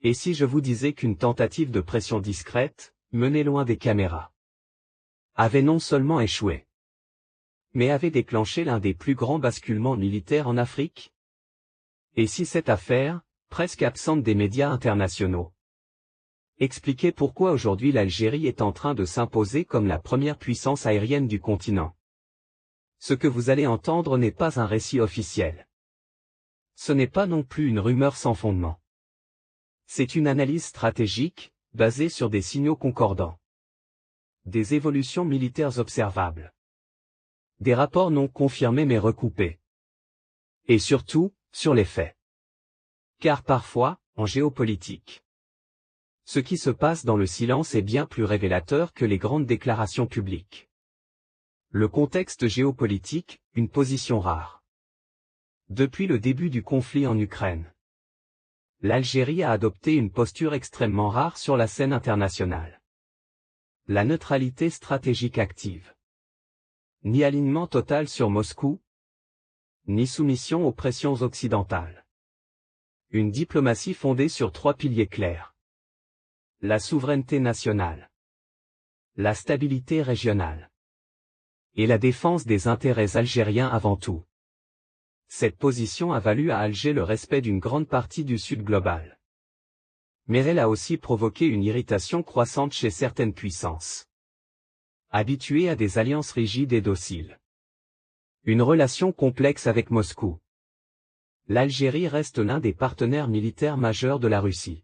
Et si je vous disais qu'une tentative de pression discrète, menée loin des caméras, avait non seulement échoué, mais avait déclenché l'un des plus grands basculements militaires en Afrique? Et si cette affaire, presque absente des médias internationaux, expliquait pourquoi aujourd'hui l'Algérie est en train de s'imposer comme la première puissance aérienne du continent? Ce que vous allez entendre n'est pas un récit officiel. Ce n'est pas non plus une rumeur sans fondement. C'est une analyse stratégique, basée sur des signaux concordants, des évolutions militaires observables, des rapports non confirmés mais recoupés, et surtout, sur les faits. Car parfois, en géopolitique, ce qui se passe dans le silence est bien plus révélateur que les grandes déclarations publiques. Le contexte géopolitique, une position rare. Depuis le début du conflit en Ukraine, l'Algérie a adopté une posture extrêmement rare sur la scène internationale. La neutralité stratégique active. Ni alignement total sur Moscou, ni soumission aux pressions occidentales. Une diplomatie fondée sur 3 piliers clairs. La souveraineté nationale, la stabilité régionale et la défense des intérêts algériens avant tout. Cette position a valu à Alger le respect d'une grande partie du Sud global. Mais elle a aussi provoqué une irritation croissante chez certaines puissances, habituées à des alliances rigides et dociles. Une relation complexe avec Moscou. L'Algérie reste l'un des partenaires militaires majeurs de la Russie.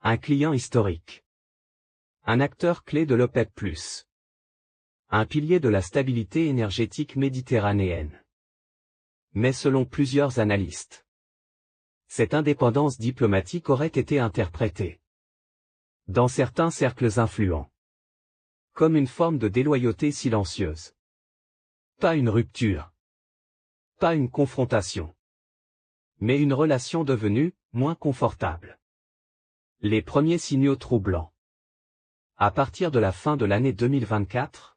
Un client historique. Un acteur clé de l'OPEP+. Un pilier de la stabilité énergétique méditerranéenne. Mais selon plusieurs analystes, cette indépendance diplomatique aurait été interprétée, dans certains cercles influents, comme une forme de déloyauté silencieuse. Pas une rupture, pas une confrontation, mais une relation devenue moins confortable. Les premiers signaux troublants. À partir de la fin de l'année 2024,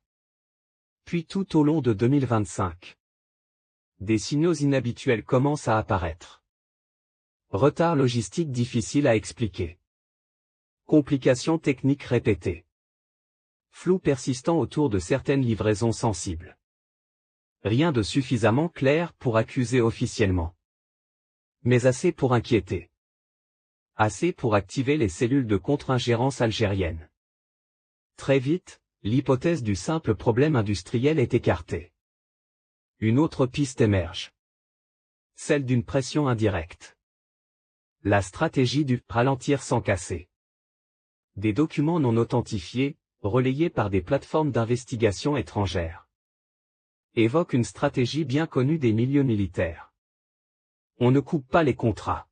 puis tout au long de 2025. Des signaux inhabituels commencent à apparaître. Retard logistique difficile à expliquer. Complications techniques répétées. Flou persistant autour de certaines livraisons sensibles. Rien de suffisamment clair pour accuser officiellement. Mais assez pour inquiéter. Assez pour activer les cellules de contre-ingérence algériennes. Très vite, l'hypothèse du simple problème industriel est écartée. Une autre piste émerge. Celle d'une pression indirecte. La stratégie du « ralentir sans casser ». Des documents non authentifiés, relayés par des plateformes d'investigation étrangères, évoquent une stratégie bien connue des milieux militaires. On ne coupe pas les contrats.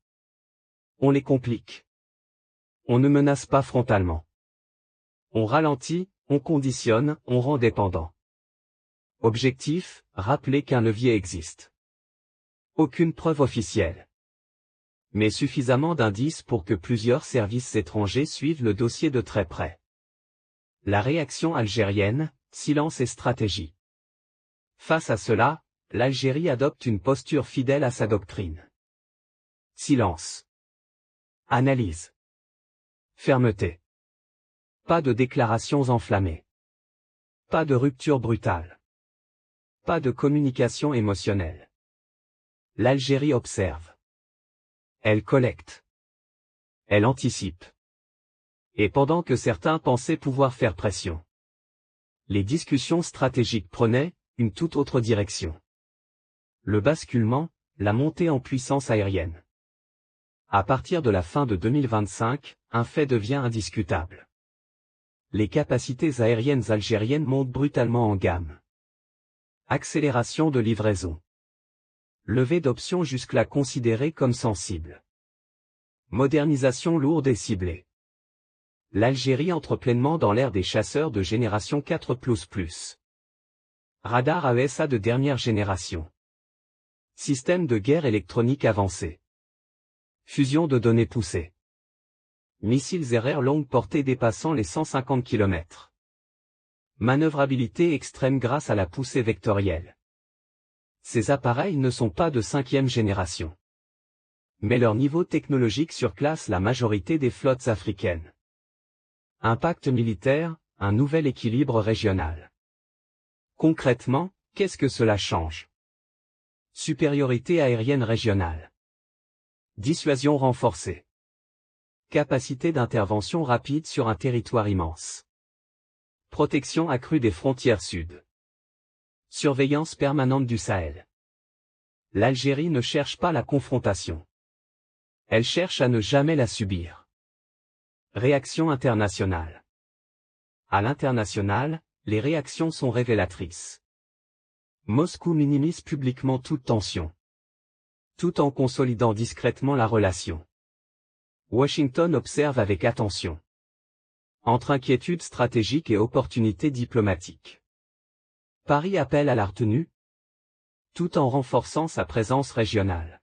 On les complique. On ne menace pas frontalement. On ralentit, on conditionne, on rend dépendant. Objectif, rappeler qu'un levier existe. Aucune preuve officielle. Mais suffisamment d'indices pour que plusieurs services étrangers suivent le dossier de très près. La réaction algérienne, silence et stratégie. Face à cela, l'Algérie adopte une posture fidèle à sa doctrine. Silence. Analyse. Fermeté. Pas de déclarations enflammées. Pas de rupture brutale. Pas de communication émotionnelle. L'Algérie observe. Elle collecte. Elle anticipe. Et pendant que certains pensaient pouvoir faire pression, les discussions stratégiques prenaient une toute autre direction. Le basculement, la montée en puissance aérienne. À partir de la fin de 2025, un fait devient indiscutable. Les capacités aériennes algériennes montent brutalement en gamme. Accélération de livraison. Levée d'options jusque-là considérées comme sensibles. Modernisation lourde et ciblée. L'Algérie entre pleinement dans l'ère des chasseurs de génération 4++. Radar AESA de dernière génération. Système de guerre électronique avancé. Fusion de données poussée. Missiles aériens longue portée dépassant les 150 km. Manœuvrabilité extrême grâce à la poussée vectorielle. Ces appareils ne sont pas de 5e génération, Mais leur niveau technologique surclasse la majorité des flottes africaines. Impact militaire, un nouvel équilibre régional. Concrètement, qu'est-ce que cela change? Supériorité aérienne régionale. Dissuasion renforcée. Capacité d'intervention rapide sur un territoire immense. Protection accrue des frontières sud. Surveillance permanente du Sahel. L'Algérie ne cherche pas la confrontation. Elle cherche à ne jamais la subir. Réaction internationale. À l'international, les réactions sont révélatrices. Moscou minimise publiquement toute tension, tout en consolidant discrètement la relation. Washington observe avec attention. Entre inquiétude stratégique et opportunité diplomatique. Paris appelle à la retenue, tout en renforçant sa présence régionale.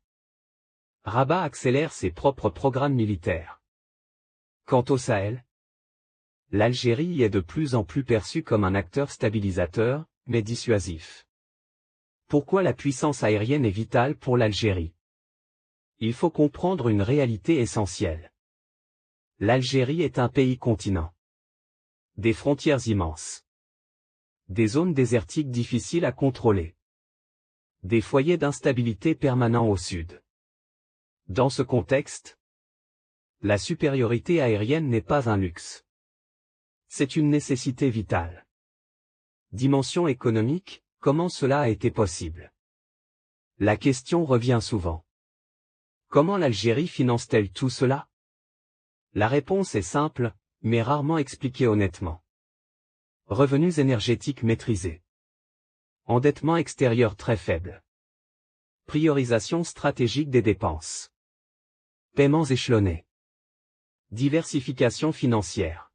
Rabat accélère ses propres programmes militaires. Quant au Sahel, l'Algérie y est de plus en plus perçue comme un acteur stabilisateur, mais dissuasif. Pourquoi la puissance aérienne est vitale pour l'Algérie? Il faut comprendre une réalité essentielle. L'Algérie est un pays-continent. Des frontières immenses. Des zones désertiques difficiles à contrôler. Des foyers d'instabilité permanents au sud. Dans ce contexte, la supériorité aérienne n'est pas un luxe. C'est une nécessité vitale. Dimension économique, comment cela a été possible? La question revient souvent. Comment l'Algérie finance-t-elle tout cela? La réponse est simple, mais rarement expliquée honnêtement. Revenus énergétiques maîtrisés. Endettement extérieur très faible. Priorisation stratégique des dépenses. Paiements échelonnés. Diversification financière.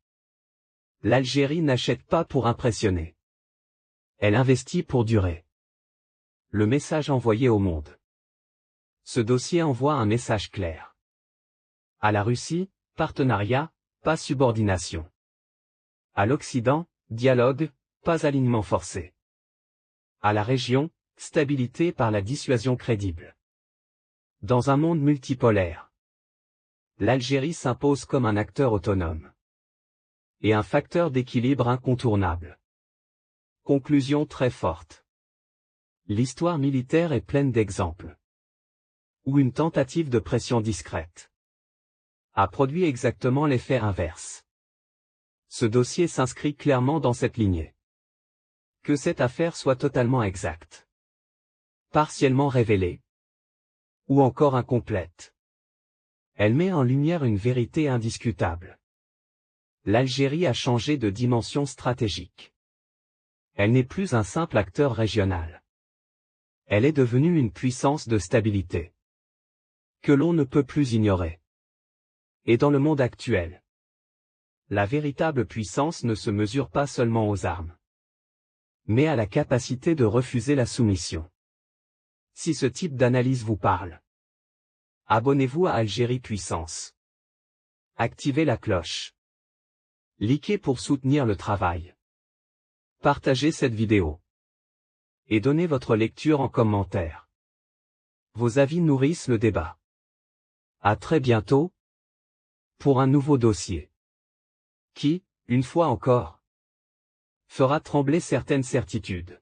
L'Algérie n'achète pas pour impressionner. Elle investit pour durer. Le message envoyé au monde. Ce dossier envoie un message clair. À la Russie, partenariat, pas subordination. À l'Occident, dialogue, pas alignement forcé. À la région, stabilité par la dissuasion crédible. Dans un monde multipolaire, l'Algérie s'impose comme un acteur autonome. Et un facteur d'équilibre incontournable. Conclusion très forte. L'histoire militaire est pleine d'exemples. Où une tentative de pression discrète a produit exactement l'effet inverse. Ce dossier s'inscrit clairement dans cette lignée. Que cette affaire soit totalement exacte, partiellement révélée, ou encore incomplète, elle met en lumière une vérité indiscutable. L'Algérie a changé de dimension stratégique. Elle n'est plus un simple acteur régional. Elle est devenue une puissance de stabilité que l'on ne peut plus ignorer. Et dans le monde actuel, la véritable puissance ne se mesure pas seulement aux armes, mais à la capacité de refuser la soumission. Si ce type d'analyse vous parle, abonnez-vous à Algérie Puissance. Activez la cloche. Likez pour soutenir le travail. Partagez cette vidéo. Et donnez votre lecture en commentaire. Vos avis nourrissent le débat. À très bientôt, pour un nouveau dossier. Qui, une fois encore, fera trembler certaines certitudes.